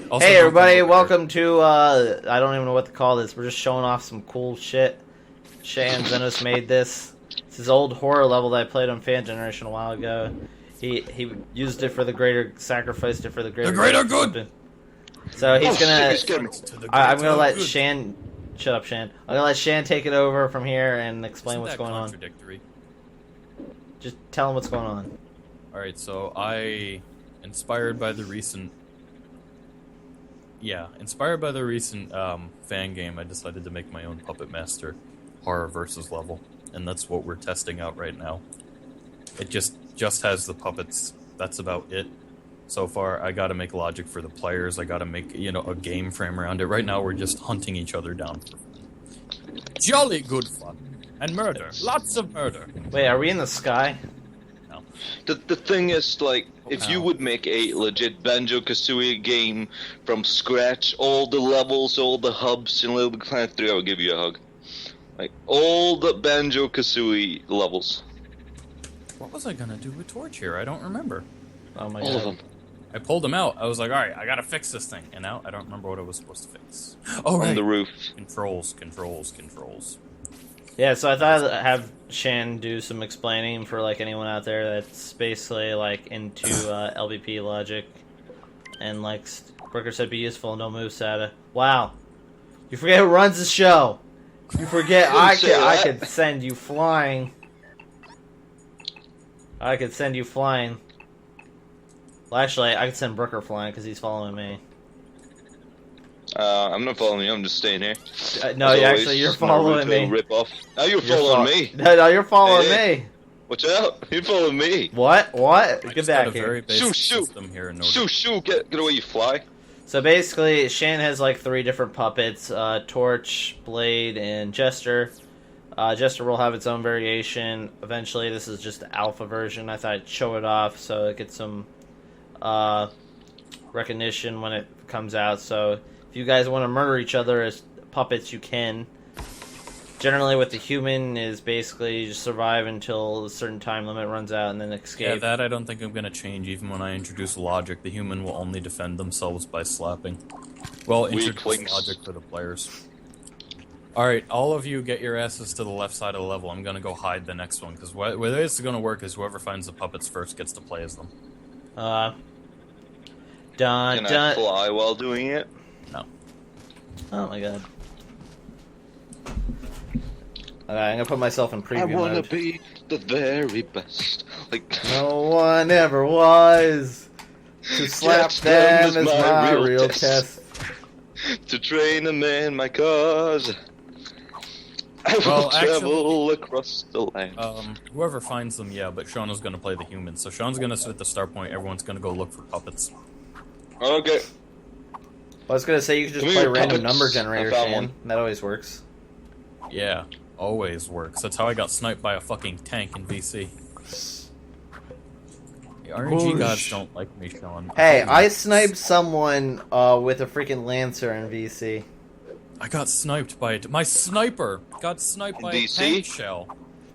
Also, Hey don't everybody, come over welcome to, I don't even know what to call this. We're just showing off some cool shit. Shay and Zenos made this. It's his old horror level that I played on Fan Generation a while ago. He used it for the greater, sacrificed it for the greater, good! So he's gonna, I'm gonna let good. Shan, shut up Shan. I'm gonna let Shan take it over from here and explain Isn't what's that going on. contradictory? Just tell him what's going on. Alright, so inspired by the recent fan game, I decided to make my own Puppet Master horror versus level, and that's what we're testing out right now. It just has the puppets. That's about it. So far, I gotta make logic for the players. I gotta make, a game frame around it. Right now, we're just hunting each other down for fun. Jolly good fun. And murder. Lots of murder. Wait, are we in the sky? No. The thing is, like, if you would make a legit Banjo-Kazooie game from scratch, all the levels, all the hubs in Little Big Planet 3, I would give you a hug. Like, all the Banjo-Kazooie levels. What was I gonna do with Torch here? I don't remember. Oh my All god. of them. I pulled him out. I was like, alright, I gotta fix this thing. And now I don't remember what I was supposed to fix. Oh, right. On the roof. Controls. Yeah, so I thought I'd have Shan do some explaining for like anyone out there that's basically like into LBP logic, and like Brooker said, be useful and don't move SATA. Wow, you forget who runs the show. You forget I could send you flying. I could send you flying. Well, actually, I could send Brooker flying because he's following me. I'm not following you, I'm just staying here. No, actually, you're following me. Rip off. Now you're following me. No, you're following me. Watch out, you're following me. What? I Get just back got a here. very basic Shoo, system here in Shoo, get away, you fly. So basically, Shan has like 3 different puppets, Torch, Blade, and Jester. Jester will have its own variation. Eventually, this is just the alpha version. I thought I'd show it off so it gets some recognition when it comes out. So if you guys want to murder each other as puppets, you can. Generally, with the human is basically you just survive until a certain time limit runs out and then escape. Yeah, that I don't think I'm gonna change. Even when I introduce logic, the human will only defend themselves by slapping. Well, introduce logic for the players. Alright, all of you get your asses to the left side of the level. I'm gonna go hide the next one, because where this is gonna work is whoever finds the puppets first gets to play as them. Dun, Can I dun. fly while doing it? No. Oh my god. Okay, I'm gonna put myself in preview I wanna mode. be the very best. Like, No one ever was. To slap Catch them them is is my my real real test. test. to train a man my cause. I Well, will travel across the land. Whoever finds them, yeah, but Sean is gonna play the human. So Sean's gonna sit at the start point, everyone's gonna go look for puppets. Okay. I was gonna say you could just Come play here, random puppets. number generator, I found Shan. one. That always works. Yeah, always works. That's how I got sniped by a fucking tank in VC. The RNG gods don't like me, Sean. Hey, I sniped someone with a freaking Lancer in VC. I got sniped by my sniper got sniped by a DC? tank shell.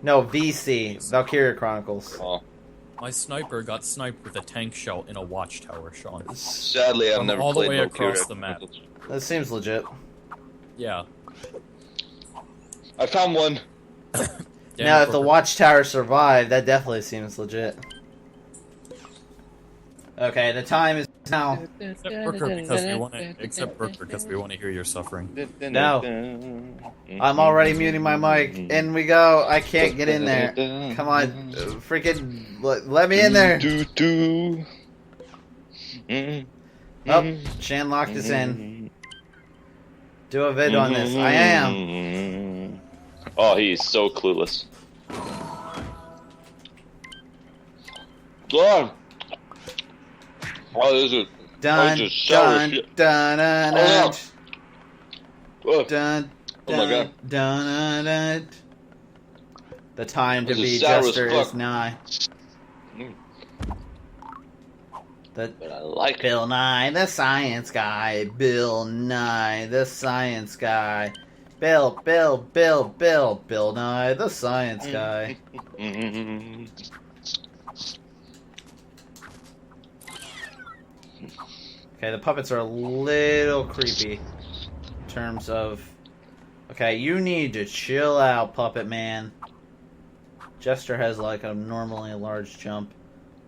No, VC. Valkyria Chronicles. Oh. My sniper got sniped with a tank shell in a watchtower, Sean. Sadly, I've From never all the played way Valkyria. across the map. That seems legit. Yeah. I found one. Now, if the watchtower survived, that definitely seems legit. Okay, the time is now. Except Brooker, because we want to hear your suffering. No. I'm already muting my mic. In we go. I can't get in there. Come on. Freaking let me in there. Oh, Shan locked us in. Do a vid on this. I am. Oh, he's so clueless. God. Oh, this is Dun, just shower dun, shit. dun, dun, Oh, dun, no. dun, Oh my God. dun, dun, dun. The time to This be is sour as Jester fuck. is nigh. Mm. The But I like it. Bill Nye, the science guy. Bill Nye, the science guy. Bill Nye, the science guy. Okay, the puppets are a little creepy in terms of... Okay, you need to chill out, puppet man. Jester has like a normally large jump.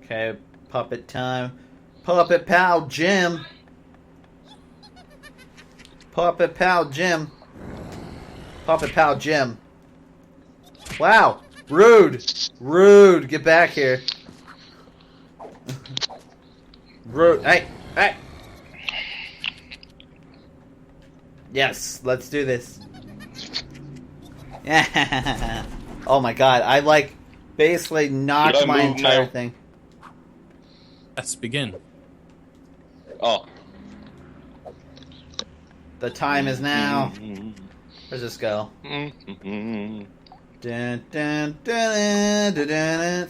Okay, puppet time. Puppet pal Jim. Puppet pal Jim. Puppet pal Jim. Wow, rude. Rude, get back here. Rude, hey, hey. Yes, let's do this. Yeah. Oh my god, I like basically knocked my entire thing. Let's begin. Oh. The time is now. Where's this go? Mm-hmm. Dun, dun, dun, dun, dun, dun.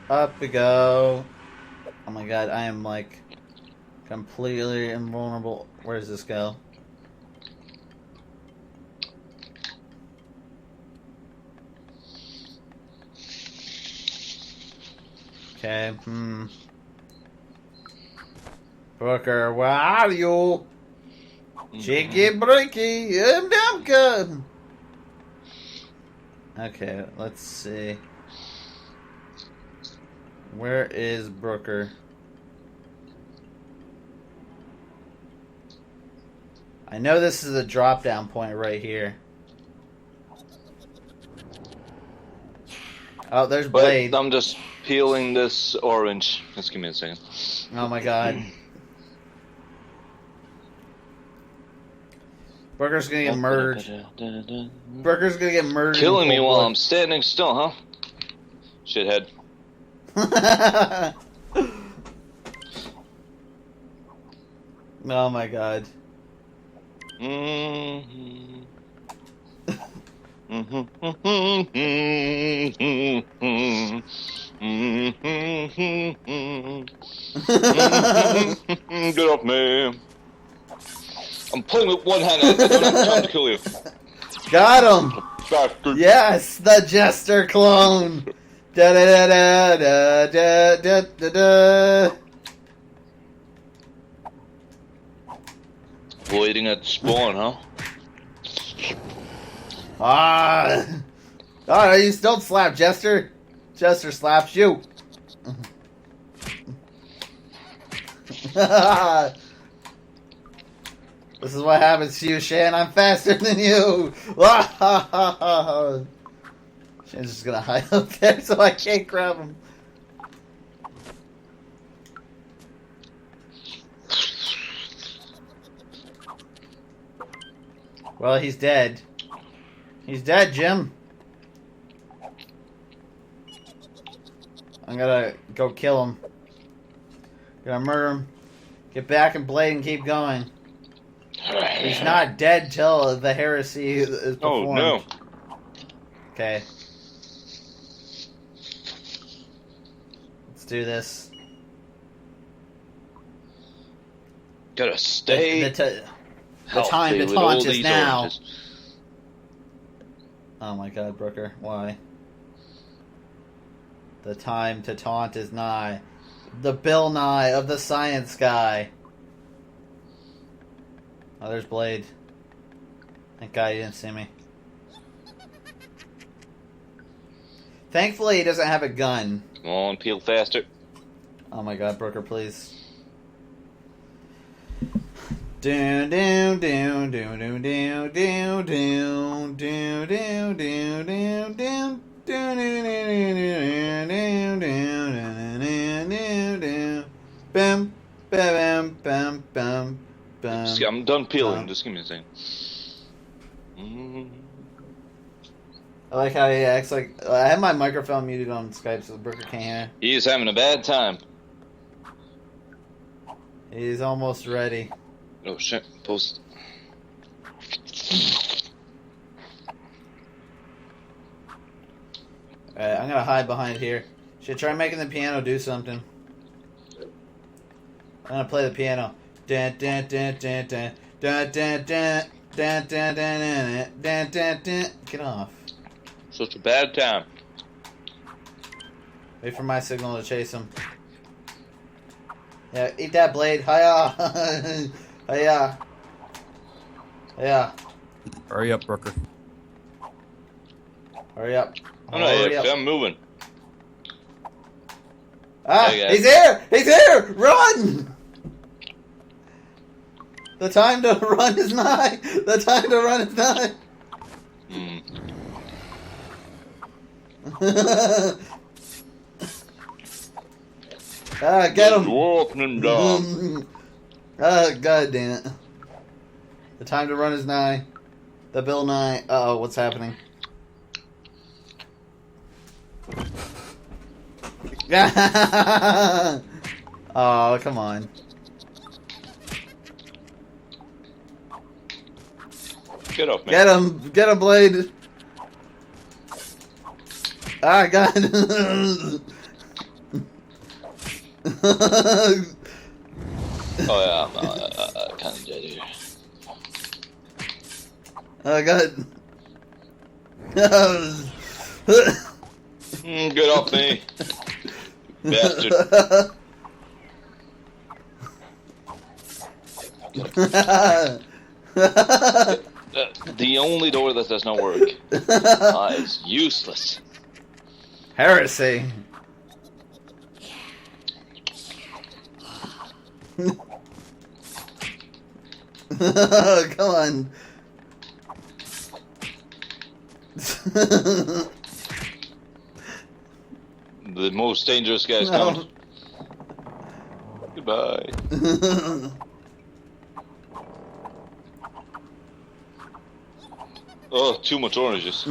Up we go. Oh my god, I am like completely invulnerable. Where does this go? Okay, Booker, where are you? Cheeky breaky, I'm good. Okay, let's see. Where is Brooker? I know this is a drop down point right here. Oh, there's Blade. But I'm just peeling this orange. Just give me a second. Oh my god. Brooker's gonna get murdered. Brooker's gonna get murdered. Killing me while I'm standing still, huh? Shithead. Oh my god. Get off me. I'm playing with one hand. I don't have time to kill you. Got him! Bastard. Yes, the Jester clone! Da da da da da da da da. Waiting at spawn, huh? You don't slap Jester. Jester slaps you. This is what happens to you, Shan. I'm faster than you. Shan's just gonna hide up there so I can't grab him. Well, he's dead. He's dead, Jim. I'm gonna go kill him. Gonna murder him. Get back and Blade and keep going. He's not dead till the heresy is performed. Oh, no. Okay. Let's do this. Gotta stay. The time to taunt is now. Oranges. Oh my god, Brooker. Why? The time to taunt is nigh. The Bill Nye of the science guy. Oh, there's Blade. Thank God he didn't see me. Thankfully, he doesn't have a gun. Come on, peel faster. Oh my god, Brooker, please. Down, down, down, down, down, down, down, down, down, down, down, down, down. Bam, bam, bam, bam, bam. I'm done peeling. Just give me a second. I like how he acts like... I have my microphone muted on Skype so Brooker can't hear. He's having a bad time. He's almost ready. Oh shit! Post. Alright, I'm gonna hide behind here. Should try making the piano do something. I'm gonna play the piano. Dun, dun, dun, dun, dun, dun, dun, dun, dun, dun, dun, dun, dun, dun. Get off. Such a bad time. Wait for my signal to chase him. Yeah, eat that blade. Hiya! Hiya! Hiya! Hurry up, Brooker. Hurry up. I'm not Hurry here. up. I'm moving. Ah! Hey, guys. He's here! He's here! Run! The time to run is nigh! The time to run is nigh! Hmm. Ah, get him! Opening down. Ah, god damn it. The time to run is nigh. The bill nigh. Uh-oh, what's happening? Oh, come on. Get off me. Get him! Get him, Blade! Ah, God! Oh yeah, I'm kind of dead here. Oh, God. Get off me, bastard. The only door that does not work is useless. Heresy. Come on. The most dangerous guys No. come. Goodbye. Oh, too much oranges.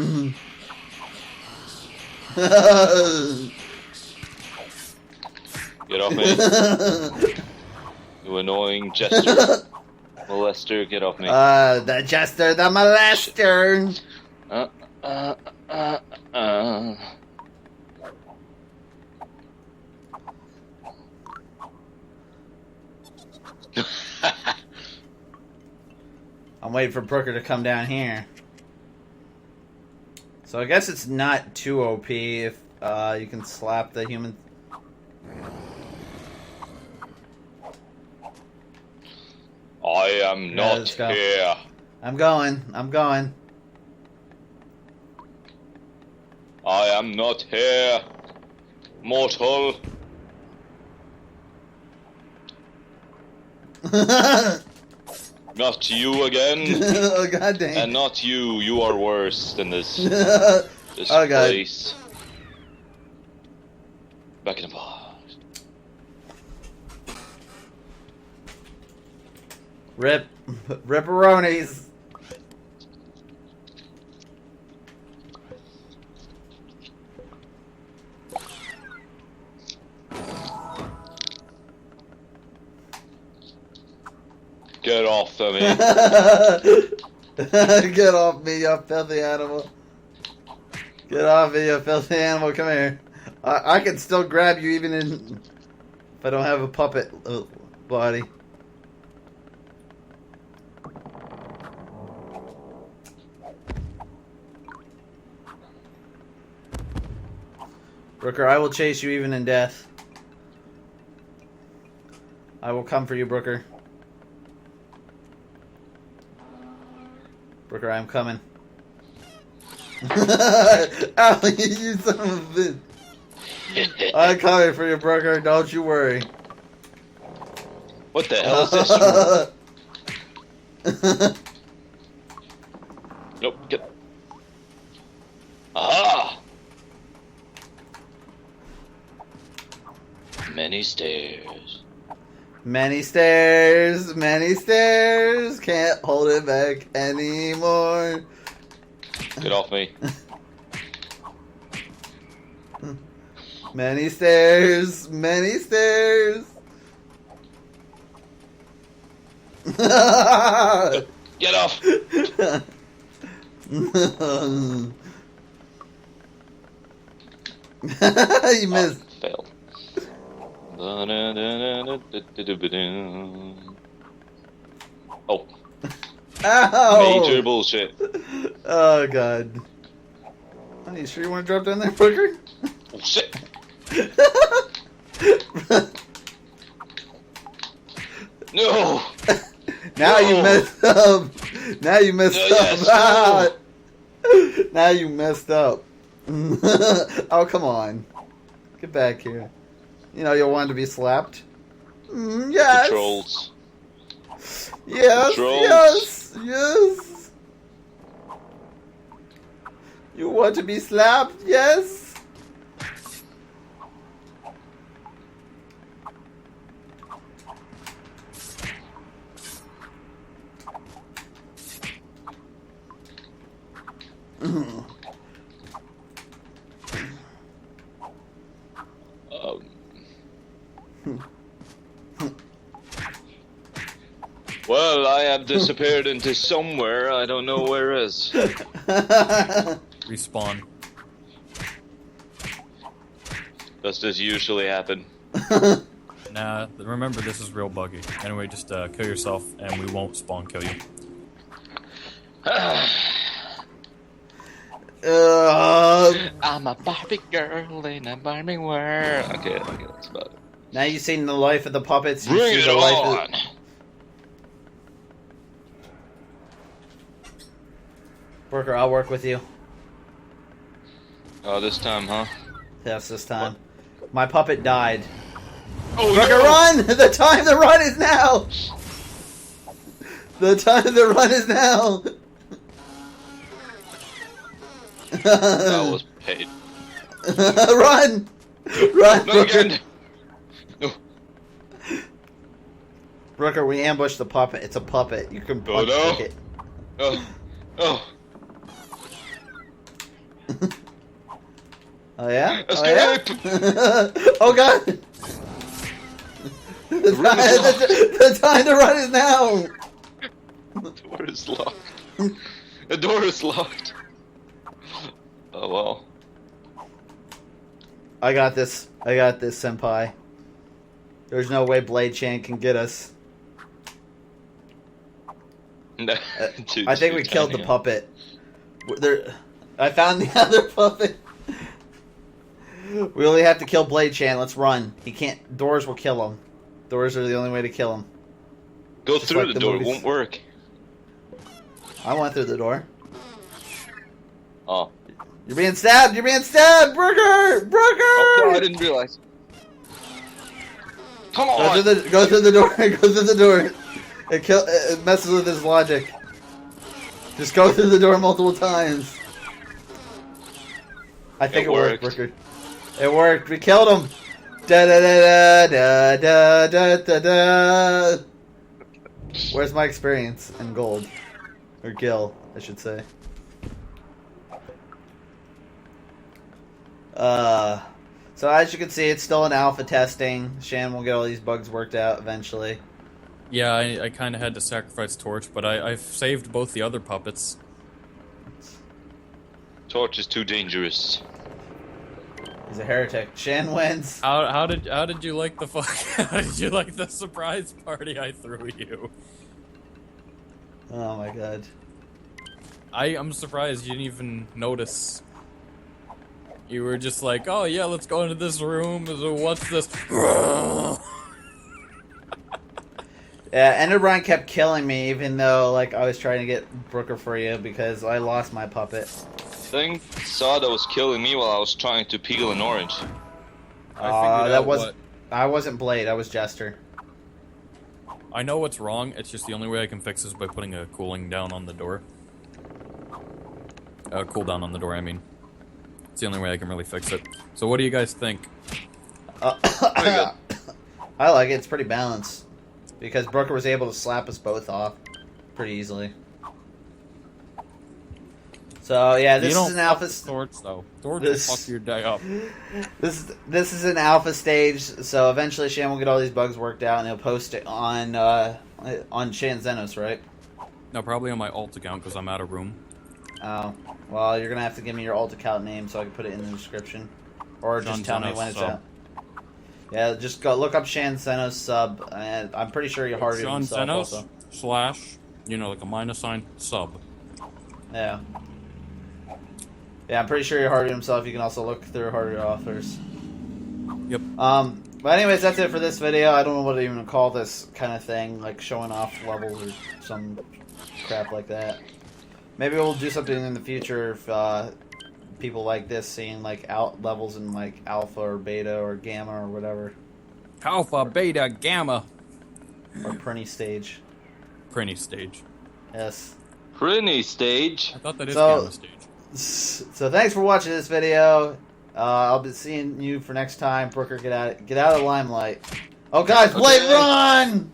Get off me. You annoying jester. Molester, get off me. The jester, the molester. I'm waiting for Brooker to come down here. So I guess it's not too OP if you can slap the human. I am not let's go. here. I'm going. I'm going. I am not here. Mortal. Not you again. Oh, god dang. And not you. You are worse than this. Oh, God. Place. Back in the box. Rip. Ripperonis. Get off of me. Get off me, you filthy animal. Get off me, you filthy animal. Come here. I can still grab you even if I don't have a puppet body. Brooker, I will chase you even in death. I will come for you, Brooker. Brooker, I'm coming. Ow, you son of a bitch. I'm coming for you, Brooker. Don't you worry. What the hell is this? Nope. Get. Aha! Many stairs. Many stairs, many stairs. Can't hold it back anymore. Get off me. Many stairs, many stairs. Get off! You missed. Oh, failed. Oh. Ow! Major bullshit. Oh, God. Honey, you sure you want to drop down there, Brooker? Oh shit. No! Now No. you messed up. Now you messed No, up. yes, Ah. Now you messed up. Oh, come on. Get back here. You know you wanted to be slapped. Yes. The trolls. Yes. Trolls. Yes. Yes. You want to be slapped? Yes. Well, I have disappeared into somewhere. I don't know where is. Respawn. Does this usually happen? Nah, remember this is real buggy. Anyway, just kill yourself and we won't spawn kill you. I'm a Barbie girl in a Barbie world. Okay, that's about it. Now you've seen the life of the puppets. You Bring see it the life on! of... Worker, I'll work with you. Oh, this time, huh? Yes, this time. My puppet died. Oh, Worker, no! run! The time to run is now! The time to run is now! That was paid. Run! Run, No, Brooker! again! No. Brooker, we ambushed the puppet. It's a puppet. You can punch no. kick it. Oh. Oh. Oh yeah? Escape! Oh, yeah? Oh god! The time to run is now! The door is locked. The door is locked. Oh well. I got this, senpai. There's no way Blade Chan can get us. No, I think we killed the puppet. I found the other puppet. We only have to kill Blade Chan. Let's run. He can't. Doors will kill him. Doors are the only way to kill him. Go Just through like the the door. movies. It won't work. I went through the door. Oh. You're being stabbed! You're being stabbed! Brooker! Brooker! Oh, I didn't realize. Come on! Go through the door. Go through the door. It messes with his logic. Just go through the door multiple times. I think it worked, Brooker. It worked. We killed him. Da da da da da da da da. Where's my experience and gold? Or gil, I should say. So as you can see, it's still in alpha testing. Shan will get all these bugs worked out eventually. Yeah, I kind of had to sacrifice Torch, but I've saved both the other puppets. Torch is too dangerous. He's a heretic. Shan wins. How did you like the fuck? How did you like the surprise party I threw you? Oh my god. I'm surprised you didn't even notice. You were just like, oh yeah, let's go into this room. So what's this? Yeah, Enderbrine kept killing me, even though like I was trying to get Brooker for you because I lost my puppet. Thing saw that was killing me while I was trying to peel an orange. I wasn't Blade. I was Jester. I know what's wrong. It's just the only way I can fix this by putting a cooling down on the door. Cooldown on the door, I mean. It's the only way I can really fix it. So what do you guys think? I like it. It's pretty balanced. Because Brooker was able to slap us both off pretty easily. So yeah, this is an alpha. Torch though. Torch will fuck your day up. This is an alpha stage. So eventually, Shan will get all these bugs worked out, and he'll post it on Shan Zenos, right? No, probably on my alt account because I'm out of room. Oh, well, you're gonna have to give me your alt account name so I can put it in the description, or just tell me when it's out. Yeah, just go look up Shan Zenos sub, and I'm pretty sure you hearted himself Zenos also. / like a minus sign sub. Yeah. Yeah, I'm pretty sure he hearted himself. You can also look through hearted authors. Yep. But anyways, that's it for this video. I don't know what to even call this kind of thing, like showing off levels or some crap like that. Maybe we'll do something in the future if people like this, seeing like out levels in like alpha or beta or gamma or whatever. Alpha, beta, gamma. Or Prinny stage. Prinny stage. Yes. Prinny stage. I thought that is So- gamma stage. So thanks for watching this video. I'll be seeing you for next time. Brooker, get out of the limelight. Oh guys, Blade, Okay. run!